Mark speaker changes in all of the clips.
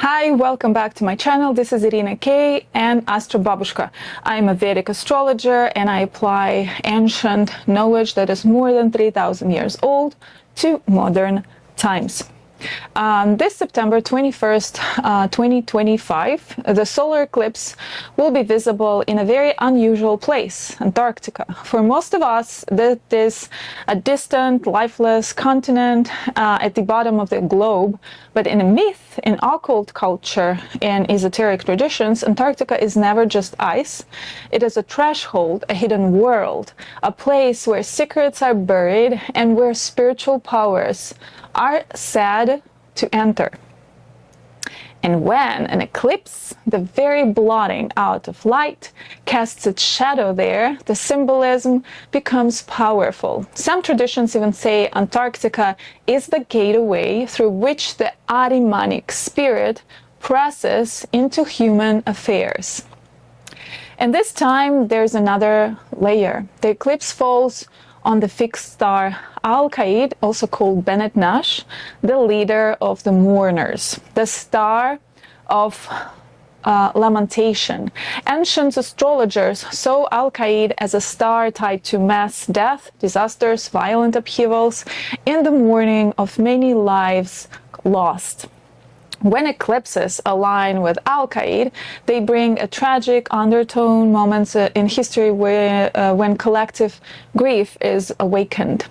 Speaker 1: Hi, welcome back to my channel. This is Irina K and Astrobabushka. I am a Vedic astrologer and I apply ancient knowledge that is more than 3,000 years old to modern times. This September 21st, 2025, the solar eclipse will be visible in a very unusual place, Antarctica. For most of us, that is a distant, lifeless continent at the bottom of the globe. But in a myth, in occult culture, and esoteric traditions, Antarctica is never just ice. It is a threshold, a hidden world, a place where secrets are buried and where spiritual powers are sad to enter. And when an eclipse, the very blotting out of light, casts its shadow there, the symbolism becomes powerful. Some traditions even say Antarctica is the gateway through which the Ahrimanic spirit presses into human affairs. And this time there's another layer. The eclipse falls on the fixed star Alkaid, also called Benetnash, the leader of the Mourners, the star of lamentation. Ancient astrologers saw Alkaid as a star tied to mass death, disasters, violent upheavals, and the mourning of many lives lost. When eclipses align with Alkaid, they bring a tragic undertone, moments in history where, when collective grief is awakened.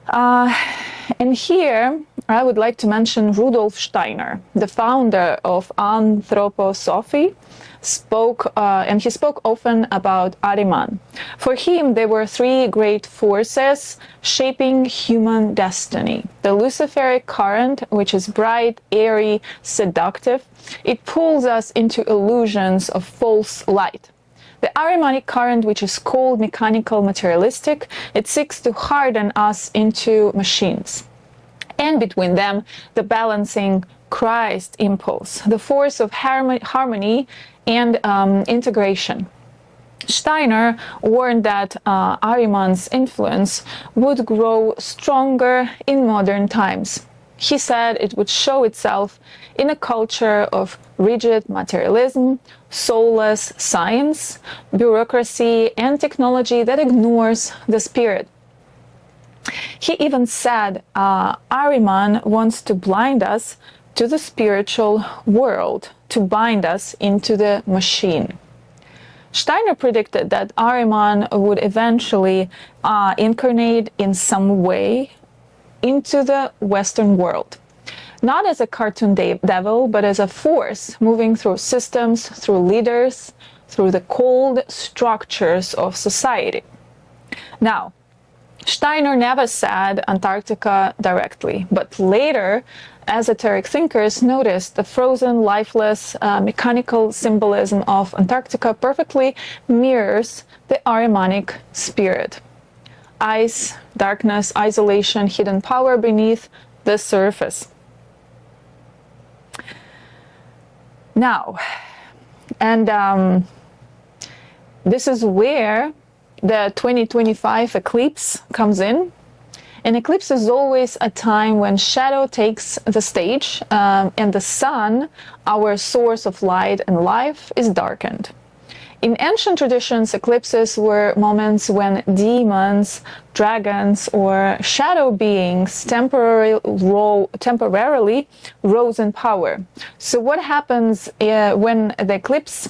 Speaker 1: And here, I would like to mention Rudolf Steiner, the founder of anthroposophy, and he spoke often about Ahriman. For him, there were three great forces shaping human destiny. The Luciferic current, which is bright, airy, seductive. It pulls us into illusions of false light. The Ahrimanic current, which is called mechanical materialistic, it seeks to harden us into machines. And between them, the balancing Christ impulse, the force of harmony and integration. Steiner warned that Ahriman's influence would grow stronger in modern times. He said it would show itself in a culture of rigid materialism, soulless science, bureaucracy, and technology that ignores the spirit. He even said Ahriman wants to blind us to the spiritual world, to bind us into the machine. Steiner predicted that Ahriman would eventually incarnate in some way into the Western world. Not as a cartoon devil, but as a force moving through systems, through leaders, through the cold structures of society. Now, Steiner never said Antarctica directly, but later esoteric thinkers noticed the frozen, lifeless, mechanical symbolism of Antarctica perfectly mirrors the Ahrimanic spirit. Ice, darkness, isolation, hidden power beneath the surface. Now, and this is where the 2025 eclipse comes in. An eclipse is always a time when shadow takes the stage and the sun, our source of light and life, is darkened. In ancient traditions, eclipses were moments when demons, dragons, or shadow beings temporarily rose in power. So what happens when the eclipse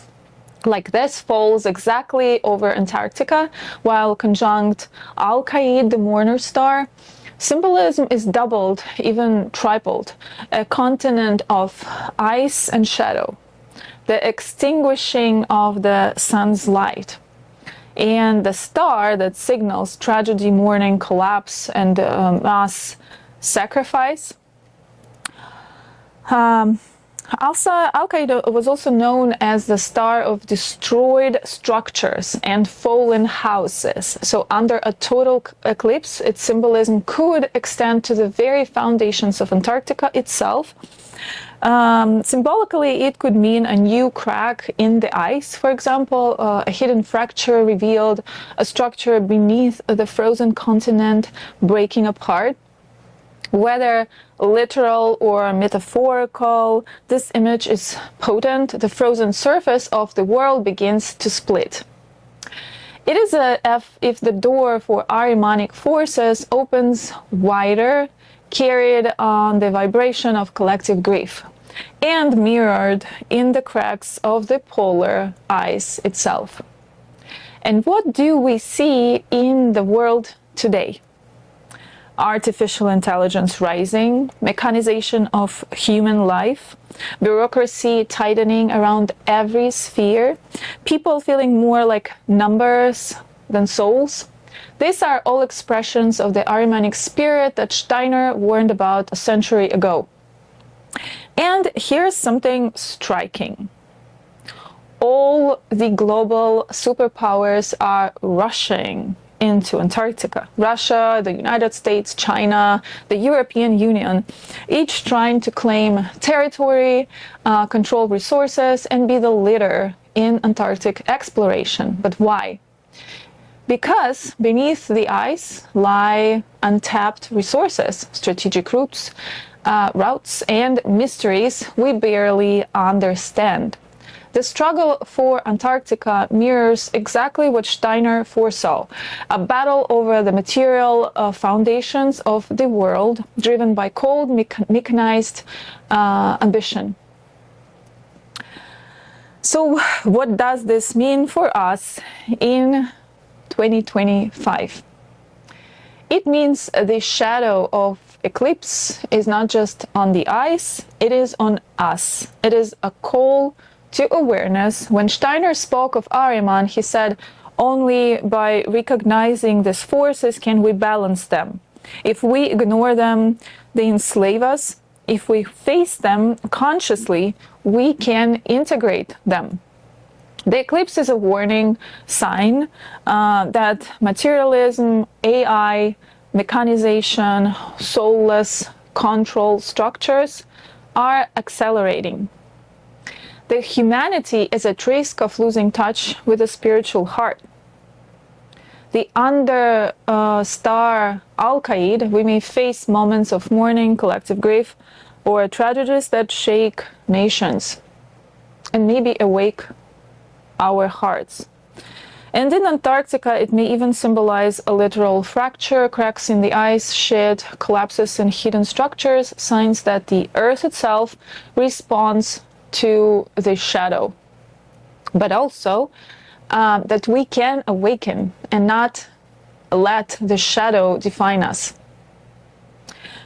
Speaker 1: like this falls exactly over Antarctica, while conjunct Alkaid, the Mourner star? Symbolism is doubled, even tripled, a continent of ice and shadow, the extinguishing of the sun's light, and the star that signals tragedy, mourning, collapse, and mass sacrifice. Alkaid was also known as the star of destroyed structures and fallen houses. So under a total eclipse, its symbolism could extend to the very foundations of Antarctica itself. Symbolically, it could mean a new crack in the ice, for example, a hidden fracture revealed, a structure beneath the frozen continent breaking apart. Whether literal or metaphorical, this image is potent. The frozen surface of the world begins to split. It is if the door for Ahrimanic forces opens wider, carried on the vibration of collective grief, and mirrored in the cracks of the polar ice itself. And what do we see in the world today? Artificial intelligence rising, mechanization of human life, bureaucracy tightening around every sphere, people feeling more like numbers than souls. These are all expressions of the Ahrimanic spirit that Steiner warned about a century ago. And here's something striking. All the global superpowers are rushing into Antarctica. Russia, the United States, China, the European Union, each trying to claim territory, control resources, and be the leader in Antarctic exploration. But why? Because beneath the ice lie untapped resources, strategic routes, and mysteries we barely understand. The struggle for Antarctica mirrors exactly what Steiner foresaw, a battle over the material foundations of the world, driven by cold, mechanized ambition. So what does this mean for us in 2025? It means the shadow of eclipse is not just on the ice, it is on us. It is a call to awareness. When Steiner spoke of Ahriman, he said, only by recognizing these forces can we balance them. If we ignore them, they enslave us. If we face them consciously, we can integrate them. The eclipse is a warning sign that materialism, AI, mechanization, soulless control structures are accelerating. The humanity is at risk of losing touch with the spiritual heart. The star Alkaid, we may face moments of mourning, collective grief, or tragedies that shake nations and maybe awake our hearts. And in Antarctica, it may even symbolize a literal fracture, cracks in the ice, shed, collapses in hidden structures, signs that the Earth itself responds to the shadow, but also that we can awaken and not let the shadow define us.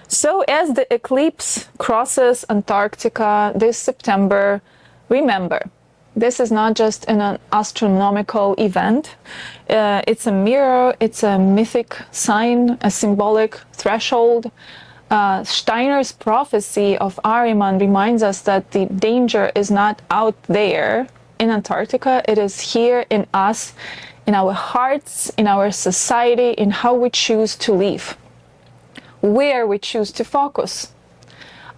Speaker 1: So as the eclipse crosses Antarctica this September, remember, this is not just an astronomical event. It's a mirror, it's a mythic sign, a symbolic threshold. Steiner's prophecy of Ahriman reminds us that the danger is not out there in Antarctica, it is here in us, in our hearts, in our society, in how we choose to live, where we choose to focus.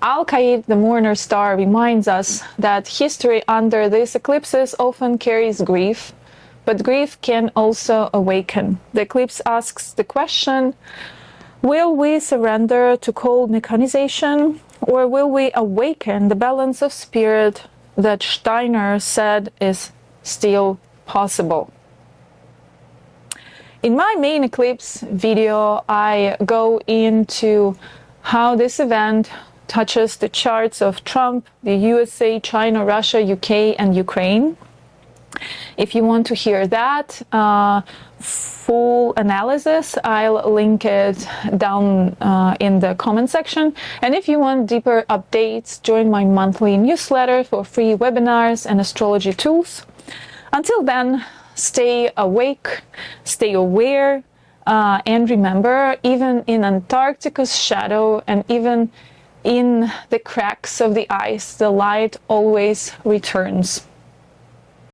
Speaker 1: Alkaid, the Mourner star, reminds us that history under these eclipses often carries grief, but grief can also awaken. The eclipse asks the question, will we surrender to cold mechanization, or will we awaken the balance of spirit that Steiner said is still possible? In my main eclipse video, I go into how this event touches the charts of Trump, the USA, China, Russia, UK, and Ukraine. If you want to hear that full analysis, I'll link it down in the comment section. And if you want deeper updates, join my monthly newsletter for free webinars and astrology tools. Until then, stay awake, stay aware, and remember, even in Antarctica's shadow and even in the cracks of the ice, the light always returns.